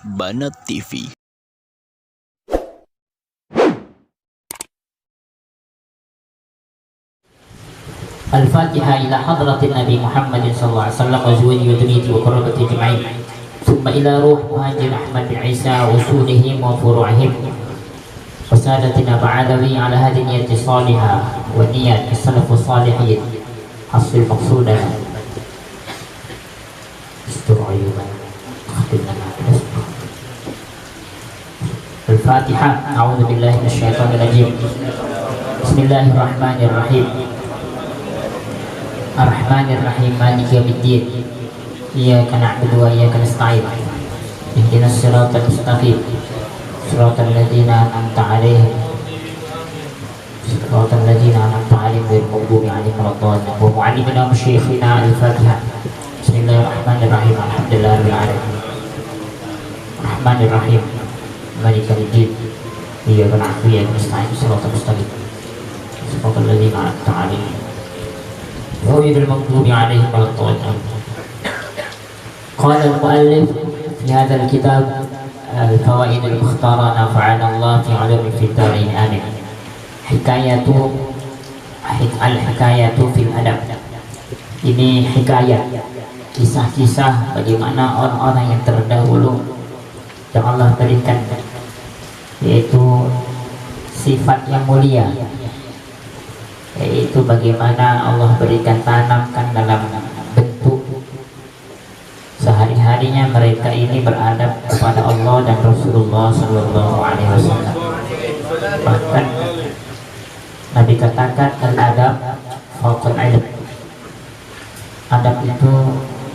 Banat TV. الفاتحة إلى حضرة النبي محمد صلى الله عليه وسلم وزوجه وذريته وقرابته أجمعين، ثم إلى روح مهاجر أحمد بن عيسى وأصولهم وفروعهم وسادتنا بعدوي على هذه النية الصالحة والنية السلف الصالحين حصل مقصودنا استر عيوبنا اختم لنا برزقك. الفاتحة. أعوذ بالله من الشيطان الرجيم. بسم الله الرحمن الرحيم. الرحمن الرحيم مالك يوم الدين. إياك نعبد وإياك نستعين. اهدنا الصراط المستقيم صراط الذين أنعمت عليهم صراط الذين أنعمت عليهم غير المغضوب عليهم ولا الضالين. ومعلمنا ومشايخنا الفاتحة. بسم الله الرحمن الرحيم. الحمد لله رب العالمين الرحمن الرحيم مالك يوم الدين. إياك نعبد وإياك نستعين صراط المستقيم صراط الذين أنعمت عليهم غير المغضوب عليهم ولا الضالين. قال المؤلف في هذا الكتاب الفوائد المختارة نفعنا الله في علوم في الدارين آمين. Al-hikayatu fil adab. Ini hikayat, kisah-kisah bagaimana orang-orang yang terdahulu yang Allah berikan, yaitu sifat yang mulia, yaitu bagaimana Allah berikan tanamkan dalam bentuk sehari-harinya mereka ini beradab kepada Allah dan Rasulullah Sallallahu Alaihi Wasallam. Bahkan Nabi katakan al-adab fawqal ilm. Adab itu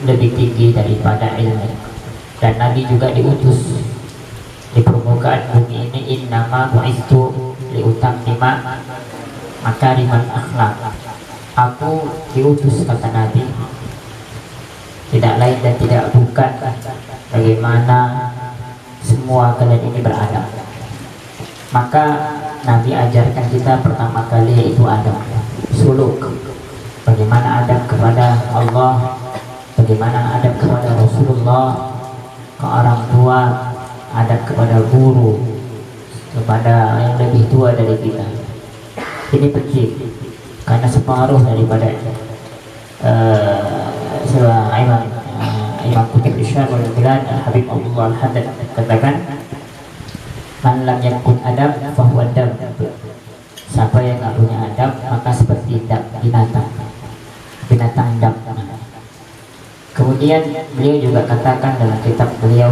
lebih tinggi daripada ilmu. Dan Nabi juga diutus di permukaan bumi ini, innama bu'istu liutammima makarimal akhlak. Aku diutus, kata Nabi, tidak lain dan tidak bukan bagaimana semua kalian ini beradab. Maka Nabi ajarkan kita pertama kali yaitu adab, suluk, bagaimana adab kepada Allah, bagaimana adab kepada Rasulullah, ke orang tua, adab kepada guru, kepada yang lebih tua dari kita. Ini penting karena separuh daripada Imam Kutub Isyar wal Bilad Habib Abdullah Al-Haddad katakan, man lam yakun adab fahuwa dam. Siapa yang tak punya adab maka seperti binatang dam. Kemudian beliau juga katakan dalam kitab beliau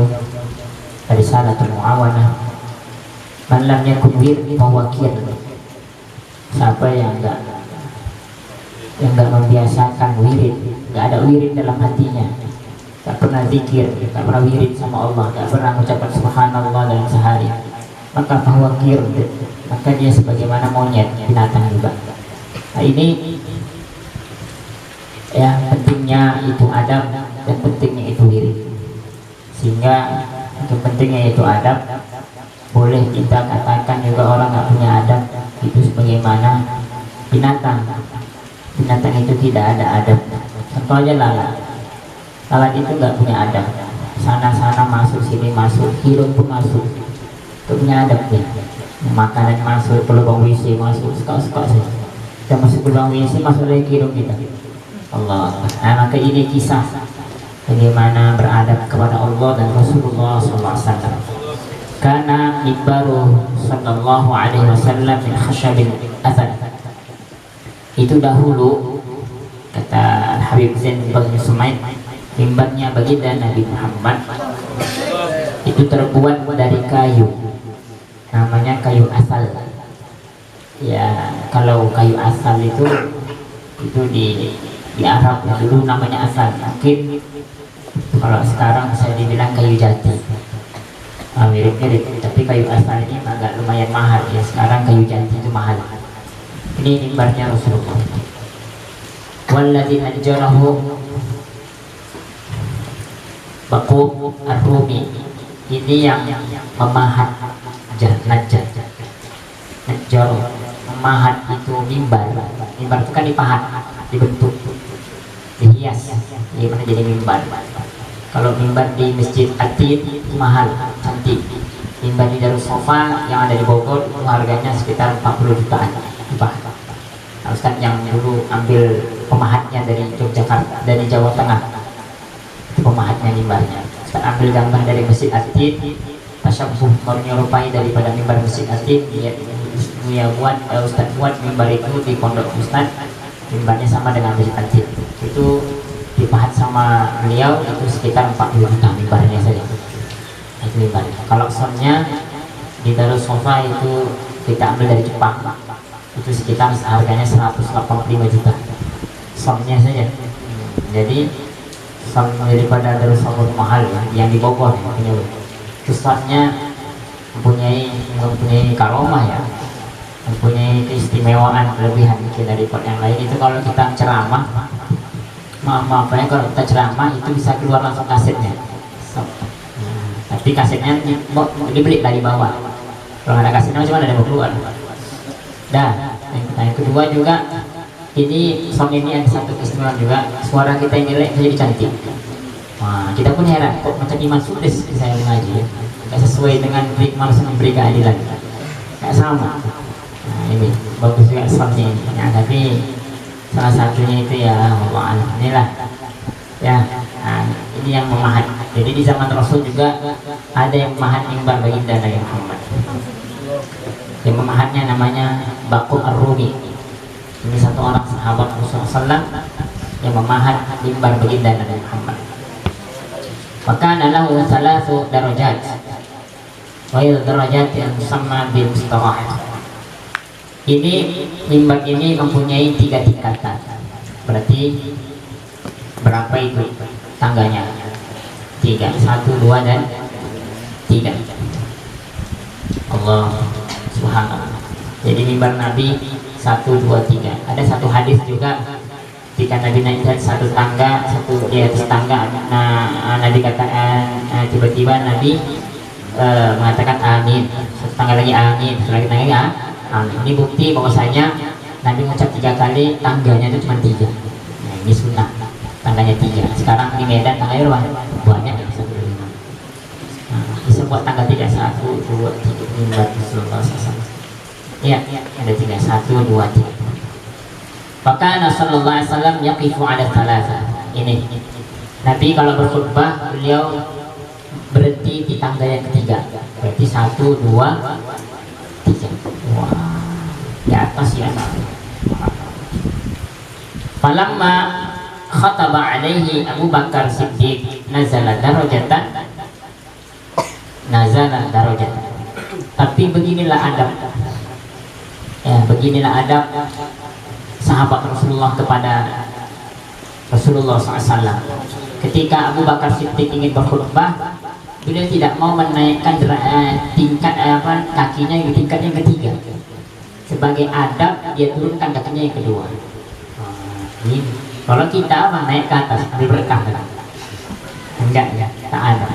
Risalatul Muawanah, man lam yakun wir fahuwa kir. Siapa yang enggak membiasakan wirid, enggak ada wirid dalam hatinya, enggak pernah zikir, enggak pernah wirid sama Allah, enggak pernah mengucapkan subhanallah dalam sehari, maka fawakir, maka dia sebagaimana monyet, binatang juga. Nah, ini ya pentingnya itu adab dan pentingnya itu wirid. Sehingga untuk pentingnya itu adab, boleh kita katakan juga orang nggak punya adab itu sebagaimana binatang. Binatang itu tidak ada adab. Contoh aja lalat. Lalat itu nggak punya adab. Sana-sana masuk, sini masuk, hidung pun masuk. Itu punya adab ya. Makanan masuk, pelubang WC masuk, suka-suka saja. Kita masuk pelubang WC, masuk lagi hidung kita. Allah. Nah, maka ini kisah bagaimana beradab kepada Allah dan Rasulullah SAW. Karena mimbaru Sallallahu Alaihi Wasallam min khashabil athar. Itu dahulu, kata Habib Zain bin Sumaid, mimbarnya baginda Nabi Muhammad itu terbuat dari kayu, namanya kayu asal. Ya, kalau kayu asal itu di Arab dulu namanya asal. Mungkin kalau sekarang saya dibilang kayu jati, mirip-mirip. Tapi kayu asal ini agak lumayan mahal ya. Sekarang kayu jati itu mahal. Ini mimbarnya Rasulullah. Walladzi najjarahu Baqub Ar-Rumi. Ini yang memahat najjar. Najjar memahat itu mimbar. Mimbar itu kan dipahat, dibentuk, dihias, gimana jadi mimbar. Kalau mimbar di Masjid Atid mahal, cantik. Mimbar di Darus Sofa yang ada di Bogor itu harganya sekitar 40 jutaan. Ustaz yang dulu ambil pemahatnya dari Yogyakarta, dari Jawa Tengah, itu pemahatnya mimbarnya. Ustaz ambil gambar dari Masjid Atid, tasyabuh menyerupai daripada mimbar Masjid Atid. Dia buat Ustaz buat mimbar itu di pondok Ustaz, mimbarnya sama dengan Masjid Atid. Itu dipahat sama beliau itu sekitar 40 juta mimbarnya saja. Itu mimbarnya. Kalau soundnya di Darus Sofa itu kita ambil dari Jepang, itu sekitar harganya 185 juta soundnya saja. Jadi sound daripada Darus Sofa mahal ya, yang di Bogor ya. Itu soundnya mempunyai karomah ya, mempunyai keistimewaan kelebihan mungkin daripada yang lain. Itu kalau kita ceramah, maaf ya, kalau kita ceramah itu bisa keluar langsung kasetnya. Tapi kasetnya dibeli dari bawah. Kalau ada kasetnya cuma ada mau keluar. Nah, yang kedua juga ini sound ini ada satu keistimewaan juga, suara kita yang jelek jadi cantik. Nah, kita pun heran kok macam Iman Sudis saya mengaji ya, nggak sesuai dengan manusia memberi keadilan, nggak sama. Nah, ini bagus juga soundnya ini. Nah, tapi salah satunya itu ya Allah, inilah ya. Nah, ini yang memahat. Jadi di zaman Rasul juga ada yang memahat mimbar baginda Nabi Muhammad. Yang memahatnya namanya Bakum Ar-Rumi. Ini satu orang sahabat Rasulullah SAW yang memahat mimbar baginda Nabi Muhammad. Maka adalah salasu darajat. Wa darajat yang sama bil mustarah. Ini mimbar ini mempunyai 3 tingkatan. Berarti berapa itu tangganya? 3, 1, 2 dan 3. Allah Subhanallah. Jadi mimbar Nabi 1, 2, 3. Ada satu hadis juga ketika Nabi naik satu tangga, satu di atas tangga. Nah, Nabi katakan tiba-tiba Nabi mengatakan amin. Satu tangga lagi amin, satu lagi tangga amin. Ini bukti bahwasanya Nabi mengucap 3 kali, tangganya itu cuma 3. Nah, ini sunnah, tangganya 3. Sekarang di Medan tangganya banyak ya, bisa buat tangga 3, 1, 2, 3 mimbar Rasulullah SAW. Iya, ada 3, 1, 2, 3. Maka Rasulullah SAW yaqifu ala thalatha. Ini Nabi kalau berkhutbah beliau berhenti di tangga yang ketiga. Berarti 1, 2, 3. Wah, di atas ya. Falamma khataba alaihi Abu Bakar Siddiq nazala darajatan. Tapi beginilah adab ya, beginilah adab sahabat Rasulullah kepada Rasulullah SAW. Ketika Abu Bakar Siddiq ingin berkhutbah, beliau tidak mau menaikkan tingkat kakinya yang tingkat yang ketiga. Sebagai adab dia turunkan kakinya yang kedua. Ini kalau kita naik ke atas ambil berkah, enggak ya, tak ada.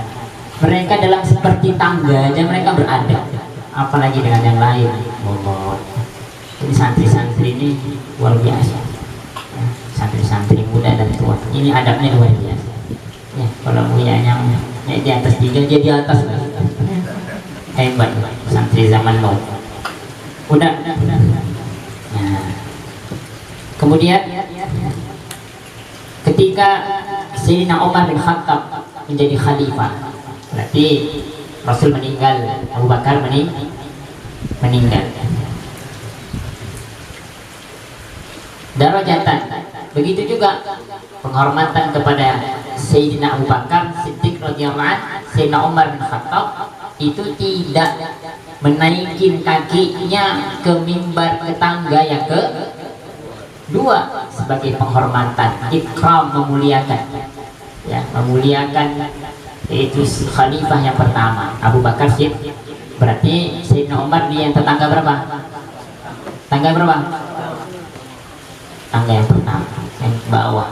Mereka dalam seperti tangga aja mereka berada, apalagi dengan yang lain. Ini santri-santri ini luar biasa ya, santri-santri muda dan tua ini adabnya luar biasa ya. Kalau punya yang di atas 3 jadi di atas lah. Hebat santri zaman now. Udah. Nah, kemudian ketika Sayyidina Umar bin Khattab menjadi khalifah, berarti Rasul meninggal, Abu Bakar meninggal. Darajatan, begitu juga penghormatan kepada Sayyidina Abu Bakar Siddiq radhiyallahu anhu. Sayyidina Umar bin Khattab itu tidak menaikin kakinya ke mimbar, ke tangga yang kedua sebagai penghormatan, ikram, memuliakan ya, memuliakan yaitu khalifah yang pertama Abu Bakar Siddiq. Berarti Sayyidina Umar di yang tetangga berapa? Tangga berapa? Tangga yang pertama, yang bawah.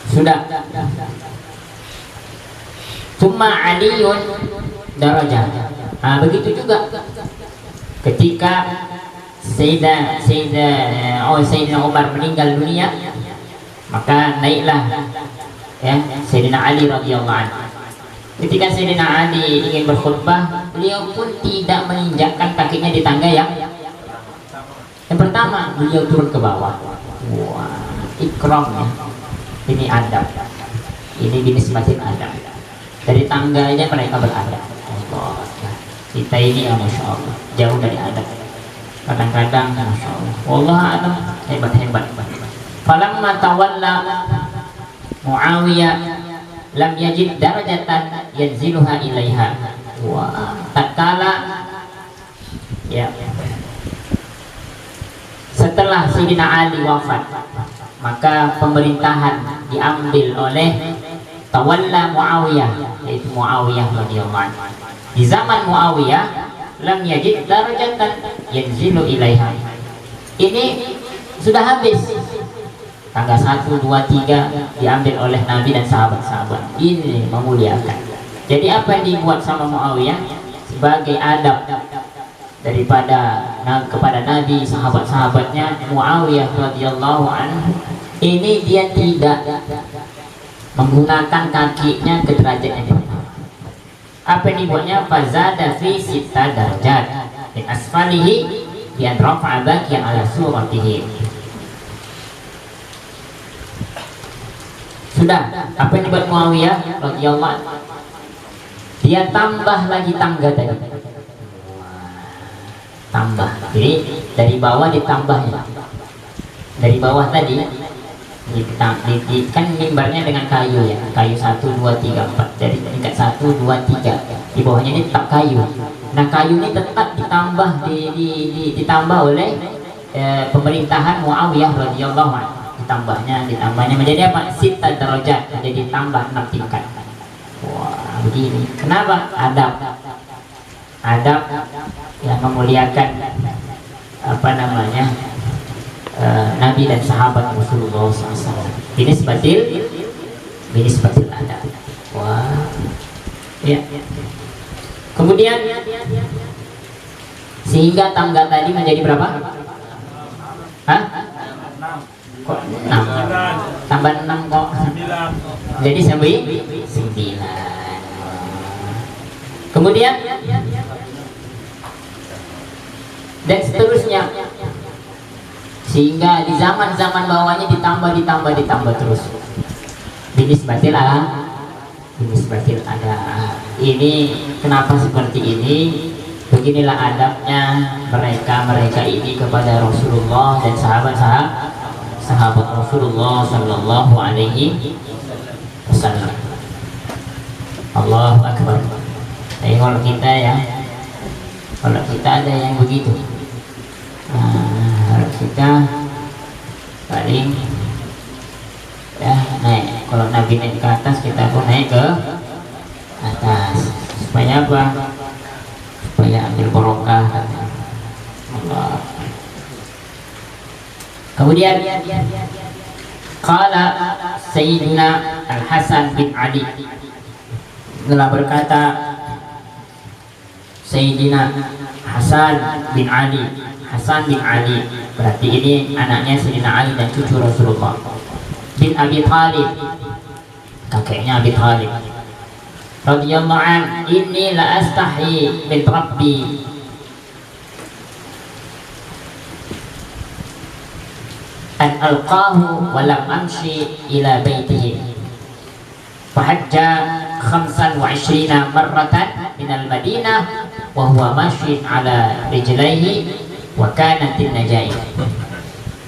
Sudah. Cuma Aliun darajah. Nah, begitu juga ketika Sayyidina Umar meninggal dunia, maka naiklah ya Sayyidina Ali radhiyallahu anhu. Ketika Sayyidina Ali ingin berkhutbah, beliau pun tidak menginjakkan kakinya di tangga yang pertama, beliau turun ke bawah. Wah, ikram ya. Ini adab. Ini jenis masjid adab. Dari tangganya mereka beradab. Allah. Kita ini ya Masya Allah, jauh dari adab. Kadang-kadang Masya Allah, wallah alam, hebat-hebat. Falamma tawalla Muawiyah lam yajid darajatan yanziluha ilaiha. Wah, tatkala ya setelah Sayyidina Ali wafat, maka pemerintahan diambil oleh tawalla Muawiyah, yaitu Muawiyah radhiyallahu anhu. Di zaman Muawiyah lam yajid darajatan yanzilu ilaiha. Ini sudah habis. Tanggal 1, 2, 3 diambil oleh Nabi dan sahabat-sahabat. Ini memuliakan. Jadi apa yang dibuat sama Muawiyah sebagai adab daripada kepada Nabi, sahabat-sahabatnya, Muawiyah radhiyallahu anhu ini dia tidak menggunakan kakinya ke derajat yang pertama. Apa yang dibuatnya? Fazada fi sita darajat min asfalihi bi an rafa'a baqiyan ala suratihi. Sudah, apa yang dibuat Muawiyah radhiyallahu anhu? Dia tambah lagi tangga tadi. Tambah. Jadi dari bawah ditambahnya. Dari bawah tadi kan mimbarnya dengan kayu ya. Kayu 1, 2, 3, 4. Dari tingkat 1, 2, 3. Di bawahnya ini tetap kayu. Nah, kayu ini tetap ditambah ditambah oleh pemerintahan Muawiyah radhiyallahu anhu. Ditambahnya menjadi apa? Sita darajat, menjadi tambah 6 tingkat. Wah, begini. Kenapa? Adab yang memuliakan apa namanya Nabi dan sahabat Rasulullah SAW. Ini sebatil adab. Wah, ya. Kemudian sehingga tangga tadi menjadi berapa? Hah? Kok 6? Tambah 6 kok. Jadi 9. Kemudian dan seterusnya, sehingga di zaman-zaman bawahnya ditambah terus. Binisbatil ada. Ini kenapa seperti ini? Beginilah adabnya mereka ini kepada Rasulullah dan sahabat Rasulullah sallallahu alaihi wasallam. Allahu akbar. Kalau kita ada yang begitu, kita paling ya naik. Kalau Nabi naik ke atas, kita pun naik ke atas. Supaya apa? Supaya ambil barokah. Allah. Kemudian qala Sayyidina Al-Hasan bin Ali, telah berkata Sayyidina Hasan bin Ali. Hasan bin Ali berarti ini anaknya Sayyidina Ali dan cucu Rasulullah. Bin Abi Thalib, kakeknya Abi Thalib radhiyallahu an, inni la astahi min Rabbi an alqahu wa lam amshi ila baitihi fahajja 25 marratan min al-Madinah wa huwa mashin ala rijlaihi wa kanatin najaih.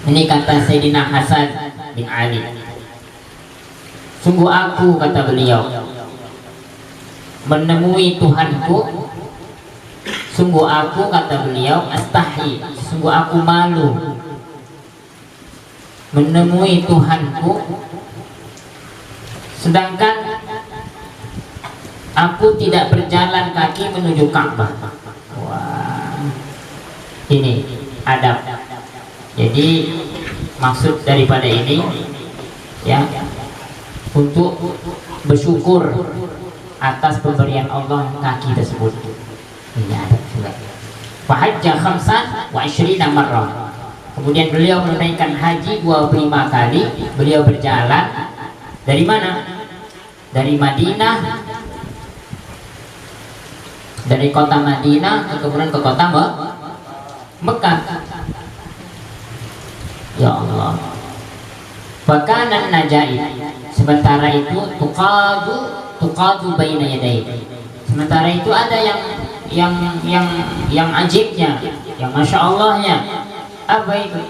Ini kata Sayyidina Hasan bin Ali, sungguh aku, kata beliau, menemui Tuhanku. Sungguh aku, kata beliau, astahi, sungguh aku malu menemui Tuhanku, sedangkan aku tidak berjalan kaki menuju Ka'bah. Wah, ini adab. Jadi maksud daripada ini ya, untuk bersyukur atas pemberian Allah kaki tersebut. Ini adab juga. Fahajja khamsan wa 20 marrah. Kemudian beliau menunaikan haji 25 kali. Beliau berjalan dari mana? Dari Madinah, dari kota Madinah kemudian ke kota Mekah. Ya Allah. Bakanan Najai. Sementara itu tuqadu baina yadai. Sementara itu ada yang ajibnya, yang masya Allahnya. Apa itu?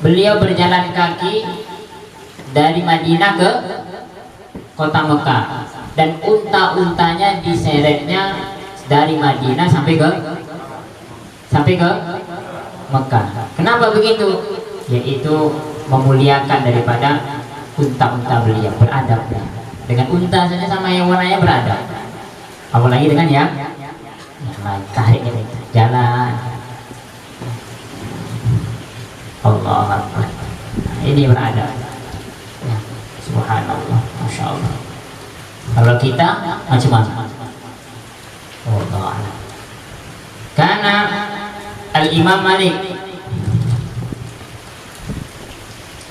Beliau berjalan kaki dari Madinah ke kota Mekah, dan unta-untanya diseretnya dari Madinah sampai ke Mekah. Kenapa begitu? Yaitu memuliakan daripada unta-unta beliau, beradab dengan unta saja sama yang warnanya beradab, apalagi dengan yang lain, tarik ini jalan. Allah Akbar. Ini beradab ya, subhanallah, masya Allah. Kalau kita macam-macam. Allah. Karena Al-Imam Malik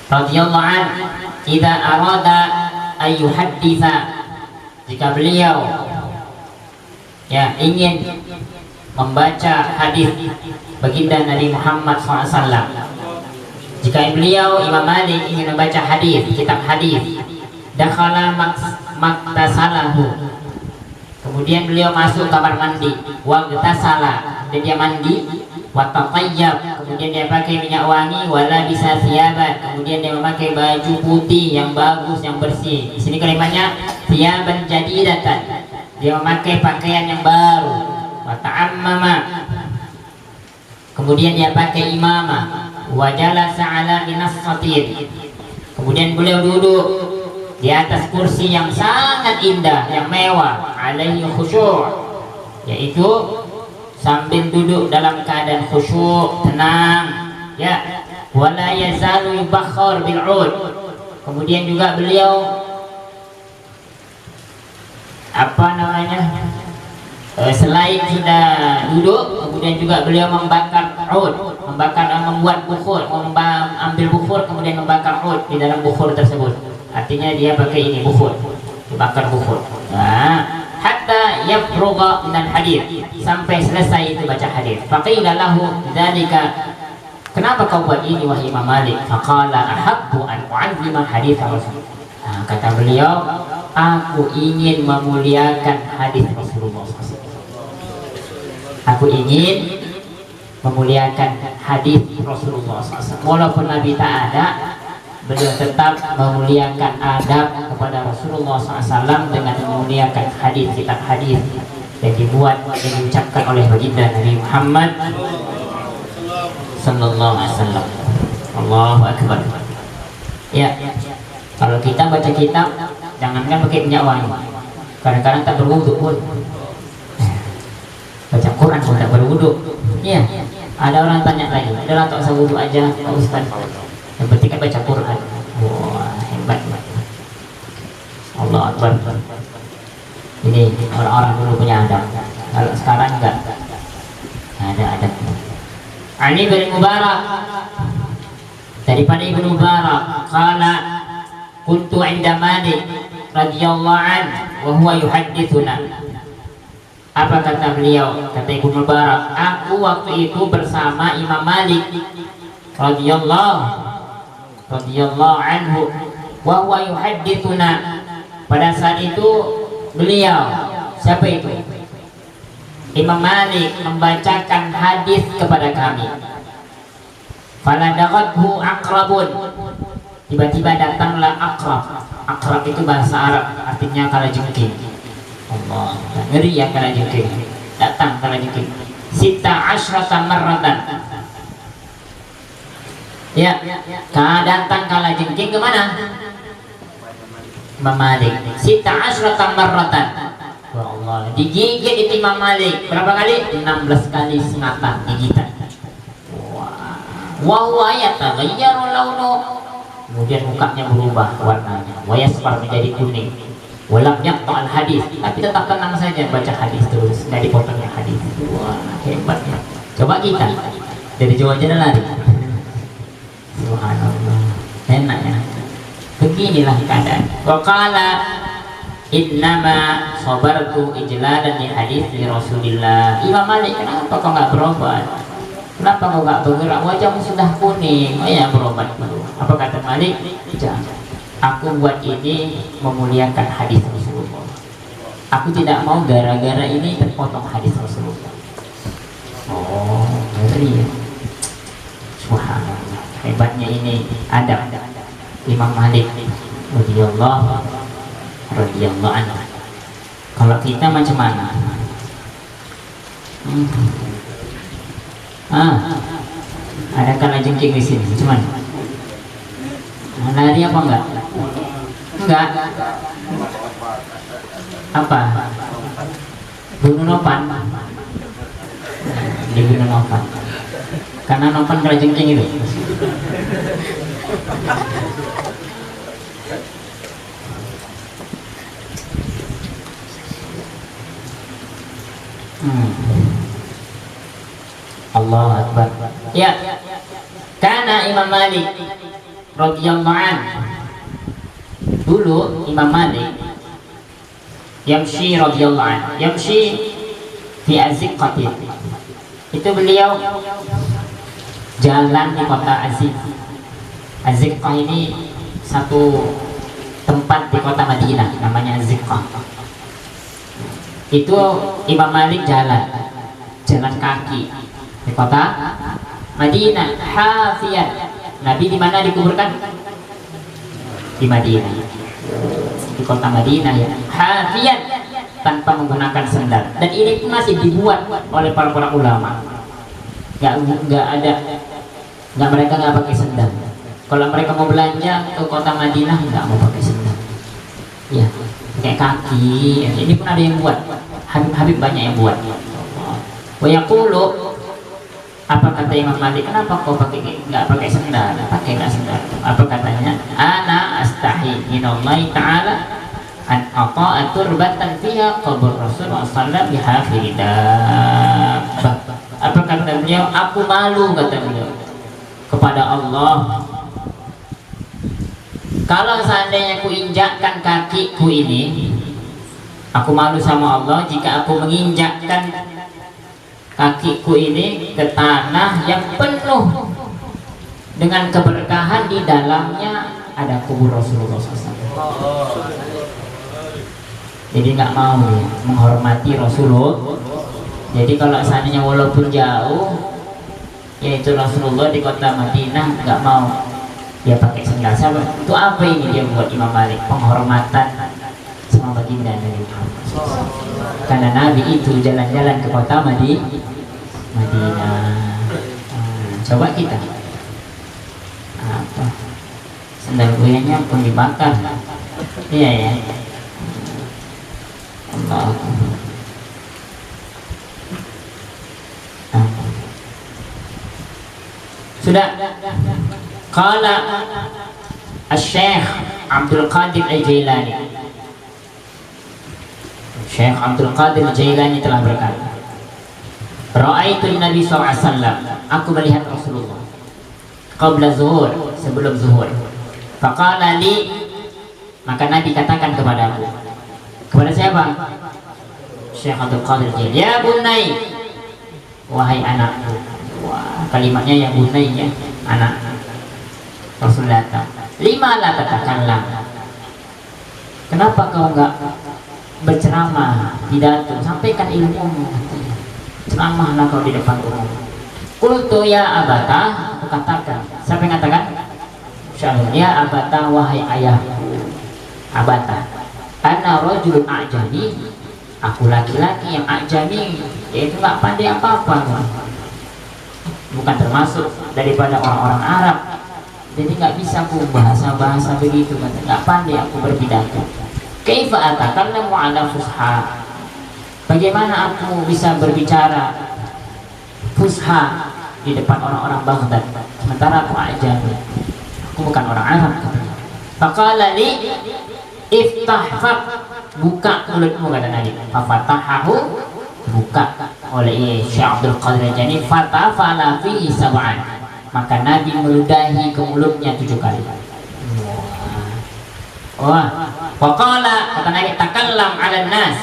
radhiyallahu anhu idza arada ayyuhadditsa, jika beliau ya ingin membaca hadis baginda Nabi Muhammad SAW, jika beliau Imam Malik ingin membaca hadis, kitab hadis, dakhala maktasalahu, kemudian beliau masuk kamar mandi, wa gtasala, dan dia mandi, wa tatayyab, kemudian dia pakai minyak wangi, wala bisa thiyaban, kemudian dia memakai baju putih yang bagus, yang bersih. Di sini kalimatnya thiyaban jadidatan, dia memakai pakaian yang baru, wa ta'ammama, kemudian dia pakai imamah, wa jalasa ala minas satir, kemudian beliau duduk di atas kursi yang sangat indah, yang mewah, alaihi khusyuk, yaitu sambil duduk dalam keadaan khusyuk, tenang ya, wala yazalu yubakhkhar bil 'ud, kemudian juga beliau selain sudah duduk, kemudian juga beliau membakar 'ud, membuat bukhur, ambil bukhur kemudian membakar 'ud di dalam bukhur tersebut. Artinya dia pakai ini bukhur, dibakar bukhur. Nah, hatta yafrugha minal hadits, sampai selesai itu baca hadis. Faqila lahu dzalika, kenapa kau buat ini wahai Imam Malik? Faqala ahabbu an u'azzima hadits Rasul. Nah, kata beliau, aku ingin memuliakan hadis Rasulullah SAW. Aku ingin memuliakan hadis Rasulullah SAW. Walaupun Nabi tak ada, beliau tetap memuliakan adab kepada Rasulullah SAW dengan memuliakan hadis, kitab hadis yang dibuat, yang diucapkan oleh baginda Nabi Muhammad Sallallahu Alaihi Wasallam. Allahu Akbar. Ya, kalau kita baca kitab, jangankan pakai minyak wangi, kadang-kadang tak berwudu pun. Baca Quran pun tak berwudu. Iya, ada orang tanya lagi, adalah tak usah wudu aja Pak Ustaz, yang penting kan baca Quran. Wah, hebat. Allah Akbar. Ini orang-orang dulu punya adab. Kalau sekarang enggak ada adab. Ali bin Mubarak, daripada Ibnu Mubarak, qala kuntu 'inda Malik radhiyallahu anhu wa huwa yuhadditsuna. Apa kata beliau? Kata Ibnu Mubarak, aku waktu itu bersama Imam Malik radhiyallahu anhu wa huwa yuhadditsuna. Pada saat itu beliau, siapa itu? Imam Malik membacakan hadis kepada kami. Faladaqathu aqrabun, tiba-tiba datanglah akrab. Akrab itu bahasa Arab, artinya kalajengking. Allah, ngeri ya kalajengking. Datang kalajengking. Sita asyrata marratan. Ya, datang kalajengking kemana? Imam Malik. Sita asyrata marratan. Allah, digigit itu Imam Malik berapa kali? 16 kali sengatan gigitan. Wa huwa yataghayyaru launu, kemudian mukanya berubah warnanya, wa yasfar menjadi kuning. walam yaqta'al hadis, tapi tetap tenang saja baca hadis terus, nggak dipotongnya hadis. Wah, hebatnya. Coba kita dari Jawa aja lari. Subhanallah, enak ya. Beginilah keadaan. Wa qala innama sabartu ijlalan li hadis Rasulillah. Imam Malik, kenapa kau nggak berobat? Kenapa kau nggak bergerak? Wajahmu sudah kuning. Oh ya, berobat dulu. Apa kata Malik? Jangan. Aku buat ini memuliakan hadis Rasulullah. Aku tidak mau gara-gara ini terpotong hadis Rasulullah. Oh, ngeri ya. Subhanallah. Hebatnya ini adab Imam Malik radhiyallahu anhu. Kalau kita macam mana? Ada kalajengking di sini. Cuman lari apa enggak? Enggak. Apa? Gunung Nopan. Di Gunung Nopan. Karena Nopan kalajengking itu. Allah Akbar. Ya, karena Imam Malik radhiyallahu anhu, dulu Imam Malik yamshi radhiyallahu anhu, yamshi fi Azziqatin. Itu beliau jalan di kota Azziqah ini satu tempat di kota Madinah namanya Azziqah. Itu Imam Malik jalan kaki di kota Madinah. Hafiyan, Nabi di mana dikuburkan? Di Madinah, di kota Madinah ya. Hafiyan, tanpa menggunakan sendal. Dan ini pun masih dibuat oleh para ulama. Mereka nggak pakai sendal. Kalau mereka mau belanja ke kota Madinah nggak mau pakai sendal. Ya, kayak kaki. Ini pun ada yang buat. Habib banyak yang buat. Wa yaqulu, apa kata Imam Malik? Kenapa kau nggak pakai sendal? Pakai nggak sendal? Apa katanya? Ana astahi minallahi ta'ala an aqa'a turbatan fiha qabr Rasulullah sallallahu alaihi wasallam. Apa kata beliau? Aku malu, kata beliau, kepada Allah, kalau seandainya ku injakkan kakiku ini, aku malu sama Allah jika aku menginjakkan kakiku ini ke tanah yang penuh dengan keberkahan, di dalamnya ada kubur Rasulullah SAW. Jadi nggak mau ya, menghormati Rasulullah. Jadi kalau seandainya walaupun jauh, yaitu Rasulullah di kota Madinah, nggak mau dia pakai sendal. Itu apa ini dia buat Imam Malik? Penghormatan sama baginda Nabi Muhammad. Karena Nabi itu jalan-jalan ke kota Madinah. Coba kita apa? Sendal goyangnya pun dibakar. Iya ya. Allah. Sudah. Qala Asy-Syaikh Abdul Qadir Al-Jailani. Syekh Abdul Qadir Al-Jailani telah berkata, Ra'aitu Nabi SAW, aku melihat Rasulullah qabla zuhur, sebelum zuhur. Faqala li, maka Nabi katakan kepadaku. Kepada siapa? Syekh Abdul Qadir Al-Jailani. Ya bunai, wahai anakku. Wah, kalimatnya ya bunai ya, anak. Rasul datang. Lima la tatakallam. Kenapa kau enggak berceramah, pidato, sampaikan ilmu? Ceramahlah kau di depan umum. Qultu ya abata, aku katakan. Siapa yang katakan? Syaikhul. Ya abata, wahai ayahku. Abata, ana rajulun a'jami, aku laki-laki yang a'jami, yaitu nggak pandai apa-apa, bukan termasuk daripada orang-orang Arab. Jadi nggak bisa aku bahasa-bahasa begitu, nggak pandai aku berpidato. Kaifa atakallamu ala fusha? Bagaimana aku bisa berbicara fusha di depan orang-orang Baghdad, sementara aku ajami, aku bukan orang Arab. Faqala li iftah fak, buka mulutmu kata Nabi. Fafatahahu, buka oleh Syekh Abdul Qadir Jailani, fatafala fihi sab'an, maka Nabi meludahi ke mulutnya 7 kali. Wah, waqala, kata Nabi, takallam 'alan nas,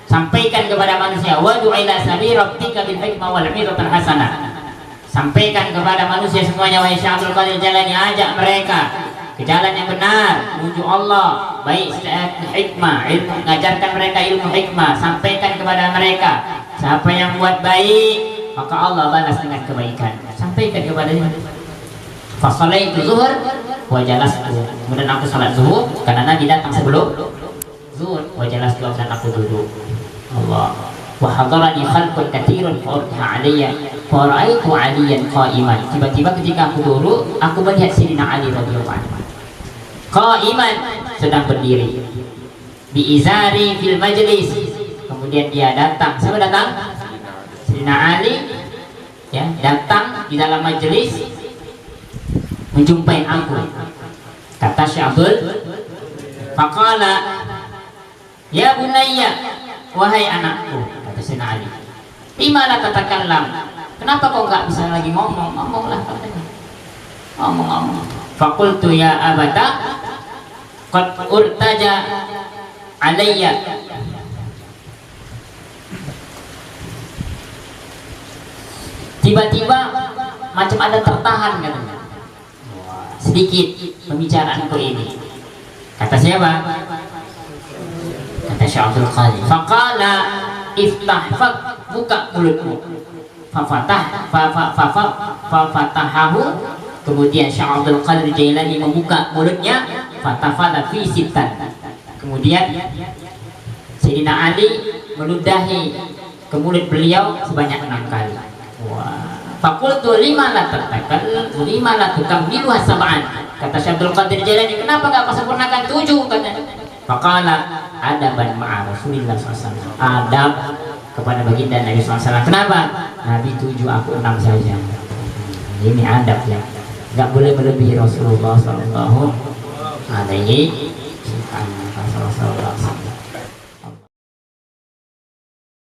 sampaikan kepada manusia, wad'u ila sabili rabbika bil hikmah wal 'idhatil hasanah, sampaikan kepada manusia semuanya wahai Syekh Abdul Qadir Jailani, ajak mereka ke jalan yang benar menuju Allah, baik hikmah, ilmu, mengajarkan mereka ilmu hikmah, sampaikan kepada mereka siapa yang buat baik maka Allah balas dengan kebaikan, sampaikan kepada dia. Fasalaitu zuhur wa jalastu, kemudian aku salat zuhur karena Nabi datang sebelum zuhur, wa jalastu, dan aku duduk. Allah. Wa hadarani khalqun katsirun fa urtiha alayya fa ra'aitu 'aliyan qa'iman, tiba-tiba ketika aku duduk aku melihat Sayyidina Ali radhiyallahu anhu qa'iman, sedang berdiri, bi izari fil majlis, kemudian dia datang. Siapa datang? Sayyidina Ali, ya, datang di dalam majelis menjumpai aku. Kata Syekh Abdul, faqala ya bunayya, wahai anakku, kata Sayyidina Ali, lima la tatakallam, kenapa kau nggak bisa lagi ngomong? Ngomonglah, ngomong. Faqultu ya abata qad urtaja alayya, tiba-tiba macam ada tertahan katanya sedikit pembicaraanku ini. Kata siapa? Kata Syekh Abdul Qadir. Faqala iftah, buka mulutmu. Fafatahahu, kemudian Syekh Abdul Qadir Jailani membuka mulutnya, fatafala fi sittan, kemudian Sayyidina Ali meludahi ke mulut beliau sebanyak 6 kali. Faqultu lima la tatakal, lima la tukammilu sab'an, kata Syekh Abdul Qadir Jailani, kenapa enggak kau sempurnakan 7 katanya. Faqala adaban ma'a Rasulillah SAW, adab kepada baginda Nabi SAW. Kenapa? Nabi 7, aku 6 saja. Ini adab ya, nggak boleh melebihi Rasulullah SAW alaihi